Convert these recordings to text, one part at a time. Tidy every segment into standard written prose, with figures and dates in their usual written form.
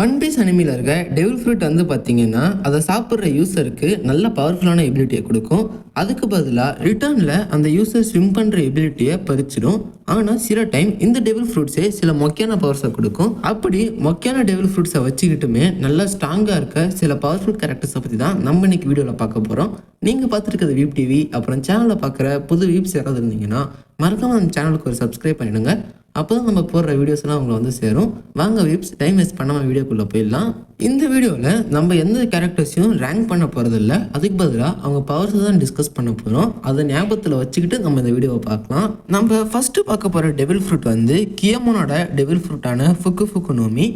One piece அனிமியில் இருக்க devil fruit வந்து பார்த்தீங்கன்னா அதை சாப்பிட்ற யூசருக்கு நல்ல பவர்ஃபுல்லான எபிலிட்டியை கொடுக்கும். அதுக்கு பதிலாக ரிட்டர்னில் அந்த யூசர் ஸ்விம் பண்ணுற எபிலிட்டியை பறிச்சிடும். ஆனால் சில டைம் இந்த டெவில் ஃப்ரூட்ஸே சில மொக்கையான பவர்ஸை கொடுக்கும். அப்படி மொக்கையான டெவில் ஃப்ரூட்ஸை வச்சுக்கிட்டுமே நல்லா ஸ்ட்ராங்காக இருக்க சில பவர்ஃபுல் கேரக்டர்ஸை பற்றி தான் நம்ம இன்னைக்கு வீடியோவில் பார்க்க போகிறோம். நீங்கள் பார்த்துருக்கிறது வீப் டிவி. அப்புறம் சேனலில் பார்க்குற புது வீப்ஸ் யாராவது இருந்தீங்கன்னா மறக்காமல் அந்த சேனலுக்கு ஒரு சப்ஸ்கிரைப் பண்ணிடுங்க. அப்போ தான் நம்ம போடுற வீடியோஸ்லாம் அவங்களை வந்து சேரும். வாங்க வீப்ஸ், டைம் வேஸ்ட் பண்ணாமல் வீடியோக்குள்ளே போயிடலாம். இந்த வீடியோவில் நம்ம எந்த கேரக்டர்ஸையும் ரேங்க் பண்ண போகிறதில்ல. அதுக்கு பதிலாக அவங்க பவர்ஸை தான் டிஸ்கஸ் பண்ண போகிறோம். அதை ஞாபகத்தில் வச்சுக்கிட்டு நம்ம இந்த வீடியோவை பார்க்கலாம். நம்ம ஃபஸ்ட்டு பார்க்க போகிற டெவில் ஃப்ரூட் வந்து கியமோனோட டெவில் ஃப்ரூட்டான ஃபுக்கு ஃபுக்கு நோமி.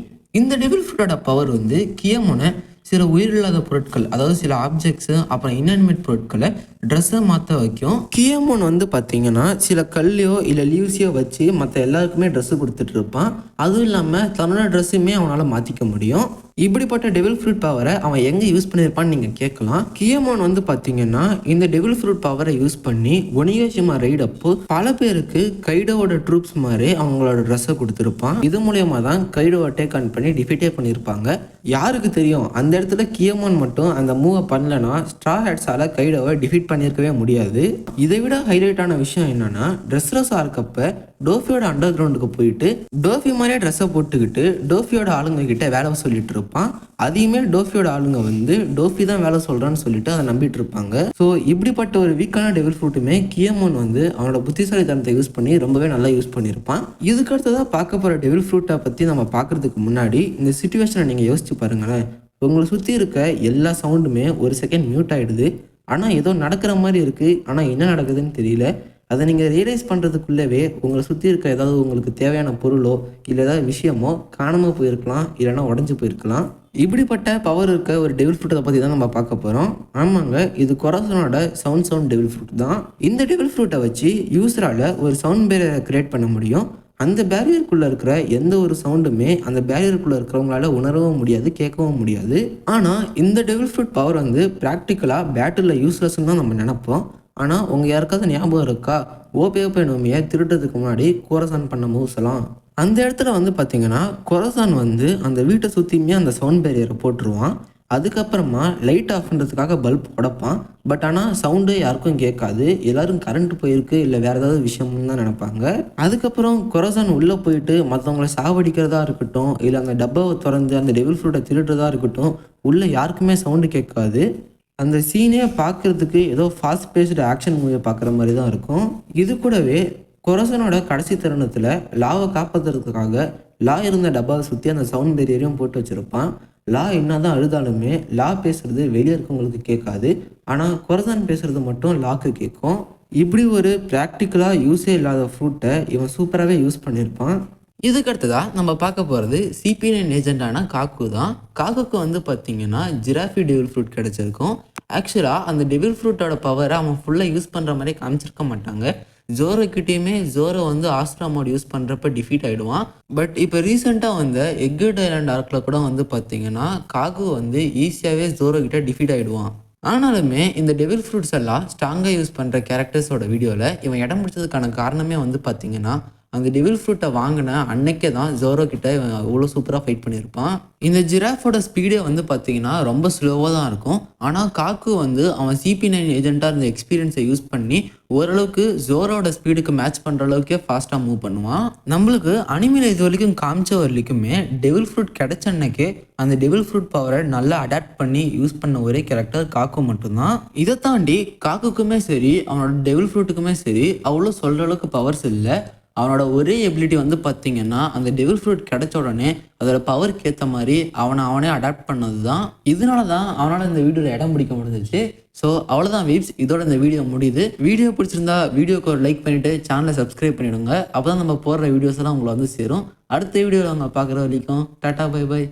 இந்த டெவில் ஃப்ரூட்டோட பவர் வந்து கியமோனை சில உயிரில்லாத பொருட்கள், அதாவது சில ஆப்ஜெக்ட்ஸு அப்புறம் இன்அனிமேட் பொருட்களை ட்ரெஸ்ஸை மாற்ற வைக்கும். கியமோன் வந்து பார்த்தீங்கன்னா சில கல்லையோ இல்லை லீவ்ஸையோ வச்சு மற்ற எல்லாருக்குமே ட்ரெஸ்ஸு கொடுத்துட்டு இருப்பான். அதுவும் இல்லாமல் தன்னோட ட்ரெஸ்ஸுமே அவனால் மாற்றிக்க முடியும். இப்படிப்பட்ட டெவில் ஃப்ரூட் பவரை அவன் எங்கே யூஸ் பண்ணியிருப்பான்னு நீங்கள் கேட்கலாம். கியமோன் வந்து பார்த்தீங்கன்னா இந்த டெவில் ஃப்ரூட் பவரை யூஸ் பண்ணி ஒனியோஷிமா ரைட் அப்போ பல பேருக்கு கைடோவோட ட்ரூப்ஸ் மாதிரி அவங்களோட ட்ரெஸ்ஸை கொடுத்துருப்பான். இது மூலயமா தான் கைடோவை டேக் ஆன் பண்ணி டிஃபீட்டே பண்ணியிருப்பாங்க. யாருக்கு தெரியும், அந்த இடத்துல கியமோன் மட்டும் அந்த மூவை பண்ணலன்னா ஸ்ட்ரா ஹேட்ஸால் கைடோவை டிஃபீட் பண்ணியிருக்கவே முடியாது. இதை விட ஹைலைட்டான விஷயம் என்னன்னா, ட்ரெஸ்லெஸ்ஸாக இருக்கப்ப டோஃபியோட அண்டர் கிரவுண்டுக்கு போயிட்டு டோஃபி மாதிரியே ட்ரெஸ்ஸை போட்டுக்கிட்டு டோஃபியோட ஆளுங்க கிட்ட வேலை சொல்லிட்டு இருப்பான். அதையுமே டோஃபியோட ஆளுங்க வந்து டோஃபி தான் வேலை சொல்றான்னு சொல்லிட்டு அதை நம்பிட்டு இருப்பாங்க. ஸோ இப்படிப்பட்ட ஒரு வீக்கான டெவில் ஃப்ரூட்டுமே கியமோன் வந்து அவனோட புத்திசாலித்தனத்தை யூஸ் பண்ணி ரொம்பவே நல்லா யூஸ் பண்ணியிருப்பான். இதுக்கு அடுத்ததான் பார்க்க போகிற டெவில் ஃப்ரூட்டை பற்றி நம்ம பார்க்கறதுக்கு முன்னாடி இந்த சிச்சுவேஷனை நீங்கள் யோசிச்சு பாருங்களேன். உங்களை சுற்றி இருக்க எல்லா சவுண்டுமே ஒரு செகண்ட் மியூட் ஆகிடுது. ஆனால் ஏதோ நடக்கிற மாதிரி இருக்குது, ஆனால் என்ன நடக்குதுன்னு தெரியல. அதை நீங்கள் ரியலைஸ் பண்ணுறதுக்குள்ளவே உங்களை சுற்றி இருக்க ஏதாவது உங்களுக்கு தேவையான பொருளோ இல்லை ஏதாவது விஷயமோ காணாமல் போயிருக்கலாம், இல்லைனா உடஞ்சி போயிருக்கலாம். இப்படிப்பட்ட பவர் இருக்க ஒரு டெவில் ஃப்ரூட்டை பற்றி தான் நம்ம பார்க்க போகிறோம். ஆமாங்க, இது கொராசனோட சவுண்ட் டெவில் ஃப்ரூட் தான். இந்த டெவில் ஃப்ரூட்டை வச்சு யூஸரால் ஒரு சவுண்ட் பேரியரை கிரியேட் பண்ண முடியும். அந்த பேரியருக்குள்ளே இருக்கிற எந்த ஒரு சவுண்டுமே அந்த பேரியருக்குள்ளே இருக்கிறவங்களால உணரவும் முடியாது, கேட்கவும் முடியாது. ஆனால் இந்த டெவில் ஃப்ரூட் பவர் வந்து ப்ராக்டிக்கலாக பேட்டிலில் யூஸ்லெஸ்ன்னு தான் நம்ம நினைப்போம். ஆனால் உங்கள் யாருக்காவது ஞாபகம் இருக்கா, ஓபே நோமியை திருடுறதுக்கு முன்னாடி கோரசான் பண்ண மூவ்ஸ் எல்லாம்? அந்த இடத்துல வந்து பார்த்தீங்கன்னா கோரசான் வந்து அந்த வீட்டை சுற்றியுமே அந்த சவுண்ட் பேரியரை போட்டுருவான். அதுக்கப்புறமா லைட் ஆஃப் பண்ணுறதுக்காக பல்ப் உடைப்பான். பட் ஆனால் சவுண்டு யாருக்கும் கேட்காது. எல்லோரும் கரண்ட் போயிருக்கு இல்லை வேறு ஏதாவது விஷயம்னு தான் நினைப்பாங்க. அதுக்கப்புறம் கொரசான் உள்ளே போயிட்டு மற்றவங்களை சாவடிக்கிறதா இருக்கட்டும், இல்லை அந்த டப்பாவை திறந்து அந்த டெவில் ஃப்ரூட்டை திருடுறதா இருக்கட்டும், உள்ளே யாருக்குமே சவுண்டு கேட்காது. அந்த சீனே பார்க்குறதுக்கு ஏதோ ஃபாஸ்ட் பேஸ்டு ஆக்ஷன் மூவியை பார்க்குற மாதிரி தான் இருக்கும். இது கூடவே கொரசனோட கடைசி தருணத்தில் லாவை காப்பாற்றுறதுக்காக லா இருந்த டப்பாவை சுற்றி அந்த சவுண்ட் பேரியரையும் போட்டு வச்சுருப்பான். லா என்ன தான் அழுதாலுமே லா பேசுகிறது வெளியே இருக்கவங்களுக்கு கேட்காது. ஆனால் கொரசான் பேசுகிறது மட்டும் லாக்கு கேட்கும். இப்படி ஒரு ப்ராக்டிக்கலாக யூஸே இல்லாத ஃப்ரூட்டை இவன் சூப்பராகவே யூஸ் பண்ணியிருப்பான். இதுக்கு அடுத்ததாக நம்ம பார்க்க போகிறது CP9 ஏஜென்டான காக்கு தான். காக்குக்கு வந்து பார்த்தீங்கன்னா ஜிராஃபி டெவில் ஃப்ரூட் கிடச்சிருக்கும். ஆக்சுவலாக அந்த டெவில் ஃப்ரூட்டோட பவரை அவன் ஃபுல்லாக யூஸ் பண்ணுற மாதிரி காமிச்சிருக்க மாட்டாங்க. ஜோரோக்கிட்டேயுமே ஜோரோ வந்து ஆஸ்ட்ரா மோட் யூஸ் பண்ணுறப்ப டிஃபீட் ஆகிடுவான். பட் இப்போ ரீசெண்டாக வந்து எக்யூட் ஐலாண்ட் ஆர்க்கில் கூட வந்து பார்த்தீங்கன்னா காக்கு வந்து ஈஸியாகவே ஜோரோ கிட்ட டிஃபீட் ஆகிடுவான். ஆனாலுமே இந்த டெவில் ஃப்ரூட்ஸ் எல்லாம் ஸ்ட்ராங்காக யூஸ் பண்ணுற கேரக்டர்ஸோட வீடியோவில் இவன் இடம் பிடிச்சதுக்கான காரணமே வந்து பார்த்தீங்கன்னா அந்த டெவில் ஃப்ரூட்டை வாங்கின அன்னைக்கே தான் ஜோரோ கிட்ட இவன் அவ்வளோ சூப்பராக ஃபைட் பண்ணியிருப்பான். இந்த ஜிராஃபோட ஸ்பீடே வந்து பார்த்தீங்கன்னா ரொம்ப ஸ்லோவாக தான் இருக்கும். ஆனால் காக்கு வந்து அவன் CP9 ஏஜென்ட்டாக இருந்த எக்ஸ்பீரியன்ஸை யூஸ் பண்ணி ஓரளவுக்கு ஜோரோட ஸ்பீடுக்கு மேட்ச் பண்ணுற அளவுக்கே ஃபாஸ்ட்டாக மூவ் பண்ணுவான். நம்மளுக்கு அனிமியில் இது வரைக்கும் காமிச்ச வரைக்குமே டெவில் ஃப்ரூட் கிடைச்ச அன்னைக்கே அந்த டெவில் ஃப்ரூட் பவரை நல்லா அடாப்ட் பண்ணி யூஸ் பண்ண ஒரே கேரக்டர் காக்கு மட்டும்தான். இதை தாண்டி காக்குக்குமே சரி அவனோட டெவில் ஃப்ரூட்டுக்குமே சரி அவ்வளோ சொல்கிற அளவுக்கு பவர்ஸ் இல்லை. அவனோட ஒரே எபிலிட்டி வந்து பார்த்தீங்கன்னா அந்த டெவில் ஃப்ரூட் கிடைச்ச உடனே அதோட பவருக்கு ஏற்ற மாதிரி அவனே அடாப்ட் பண்ணது தான். இதனால தான் அவனால் இந்த வீடியோவில் இடம் பிடிக்க முடிஞ்சிச்சு. ஸோ அவ்வளோதான் வீப்ஸ், இதோட இந்த வீடியோ முடியுது. வீடியோ பிடிச்சிருந்தா வீடியோக்கு ஒரு லைக் பண்ணிவிட்டு சேனலை சப்ஸ்கிரைப் பண்ணிவிடுங்க. அப்போ தான் நம்ம போடுற வீடியோஸ் எல்லாம் உங்களை வந்து சேரும். அடுத்த வீடியோவில் நம்ம பார்க்குற வரைக்கும் டாட்டா பை பை.